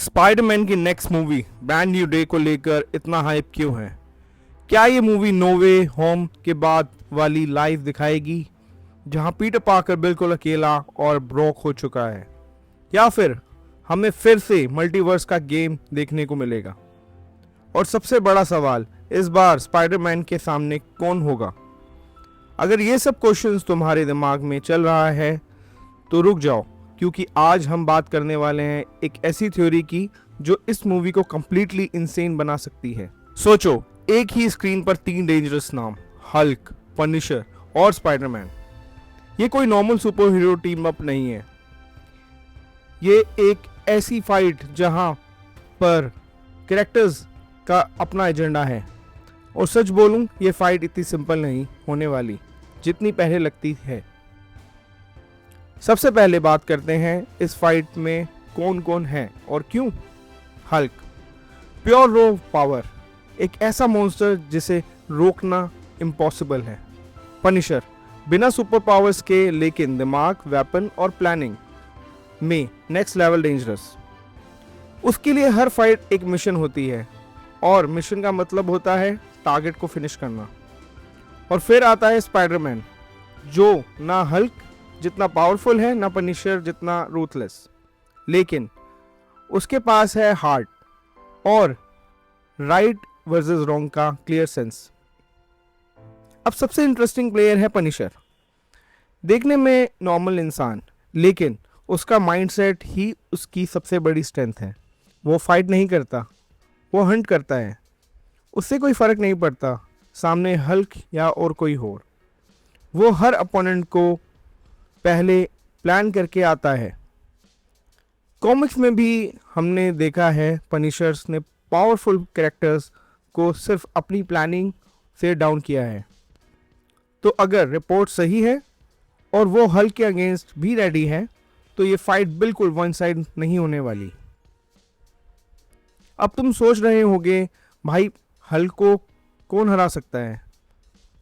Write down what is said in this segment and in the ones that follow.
Spiderman की next movie brand new day को लेकर इतना हाइप क्यों है? क्या ये मूवी नो वे होम के बाद वाली लाइफ दिखाएगी जहां पीटर पार्कर बिल्कुल अकेला और ब्रोक हो चुका है, या फिर हमें फिर से मल्टीवर्स का गेम देखने को मिलेगा? और सबसे बड़ा सवाल, इस बार स्पाइडरमैन के सामने कौन होगा? अगर ये सब क्वेश्चंस तुम्हारे दिमाग में चल रहा है तो रुक जाओ, क्योंकि आज हम बात करने वाले हैं एक ऐसी थ्योरी की जो इस मूवी को कंप्लीटली इंसेन बना सकती है। सोचो, एक ही स्क्रीन पर तीन डेंजरस नाम, हल्क, पनिशर और स्पाइडरमैन। ये कोई normal super hero team up नहीं है। ये एक ऐसी फाइट जहां पर कैरेक्टर्स का अपना एजेंडा है। और सच बोलूं, ये फाइट इतनी सिंपल नहीं होने वाली जितनी पहले लगती है। सबसे पहले बात करते हैं इस फाइट में कौन कौन है और क्यों। हल्क, प्योर रो पावर, एक ऐसा मॉन्स्टर जिसे रोकना इम्पॉसिबल है। पनिशर, बिना सुपर पावर्स के लेकिन दिमाग, वेपन और प्लानिंग में नेक्स्ट लेवल डेंजरस। उसके लिए हर फाइट एक मिशन होती है, और मिशन का मतलब होता है टारगेट को फिनिश करना। और फिर आता है स्पाइडरमैन, जो ना हल्क जितना पावरफुल है, ना पनिशर जितना रूथलेस, लेकिन उसके पास है हार्ट और राइट वर्सेस रॉन्ग का क्लियर सेंस। अब सबसे इंटरेस्टिंग प्लेयर है पनिशर। देखने में नॉर्मल इंसान, लेकिन उसका माइंडसेट ही उसकी सबसे बड़ी स्ट्रेंथ है। वो फाइट नहीं करता, वो हंट करता है। उससे कोई फर्क नहीं पड़ता सामने हल्क या और कोई हो। वो हर अपोनेंट को पहले प्लान करके आता है। कॉमिक्स में भी हमने देखा है पनिशर्स ने पावरफुल कैरेक्टर्स को सिर्फ अपनी प्लानिंग से डाउन किया है। तो अगर रिपोर्ट सही है और वो हल्क के अगेंस्ट भी रेडी है, तो ये फाइट बिल्कुल वन साइड नहीं होने वाली। अब तुम सोच रहे होगे, भाई हल्क को कौन हरा सकता है?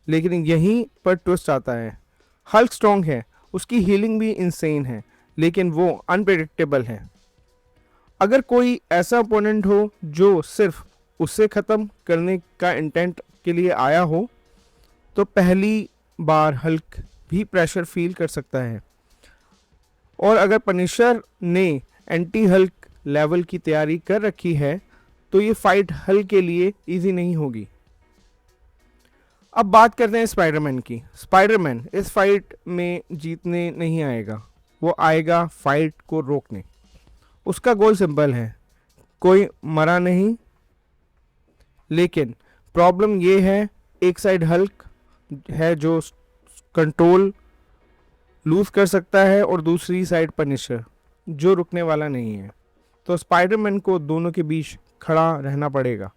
लेकिन यहीं पर ट्विस्ट आता है। हल्क स्ट्रॉन्ग है, उसकी हीलिंग भी इंसेन है, लेकिन वो अनप्रेडिक्टेबल है। अगर कोई ऐसा ओपोनेंट हो जो सिर्फ उसे ख़त्म करने का इंटेंट के लिए आया हो, तो पहली बार हल्क भी प्रेशर फील कर सकता है। और अगर पनिशर ने एंटी हल्क लेवल की तैयारी कर रखी है, तो ये फाइट हल्क के लिए इजी नहीं होगी। अब बात करते हैं स्पाइडरमैन की। स्पाइडरमैन इस फाइट में जीतने नहीं आएगा, वो आएगा फाइट को रोकने। उसका गोल सिंपल है, कोई मरा नहीं। लेकिन प्रॉब्लम ये है, एक साइड हल्क है जो कंट्रोल लूज कर सकता है, और दूसरी साइड पनिशर जो रुकने वाला नहीं है। तो स्पाइडरमैन को दोनों के बीच खड़ा रहना पड़ेगा,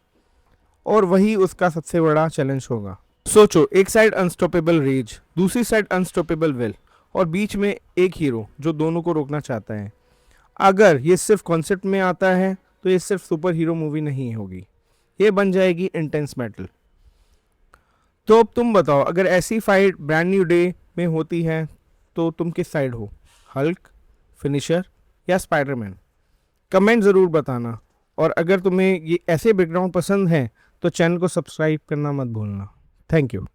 और वही उसका सबसे बड़ा चैलेंज होगा। सोचो, एक साइड अनस्टॉपेबल रेज, दूसरी साइड अनस्टॉपेबल विल, और बीच में एक हीरो जो दोनों को रोकना चाहता है। अगर ये सिर्फ कॉन्सेप्ट में आता है तो ये सिर्फ सुपर हीरो मूवी नहीं होगी, ये बन जाएगी इंटेंस बैटल। तो अब तुम बताओ, अगर ऐसी फाइट ब्रांड न्यू डे में होती है तो तुम किस साइड हो? हल्क, फिनिशर या स्पाइडरमैन? कमेंट ज़रूर बताना। और अगर तुम्हें ये ऐसे बैकग्राउंड पसंद हैं तो चैनल को सब्सक्राइब करना मत भूलना। Thank you.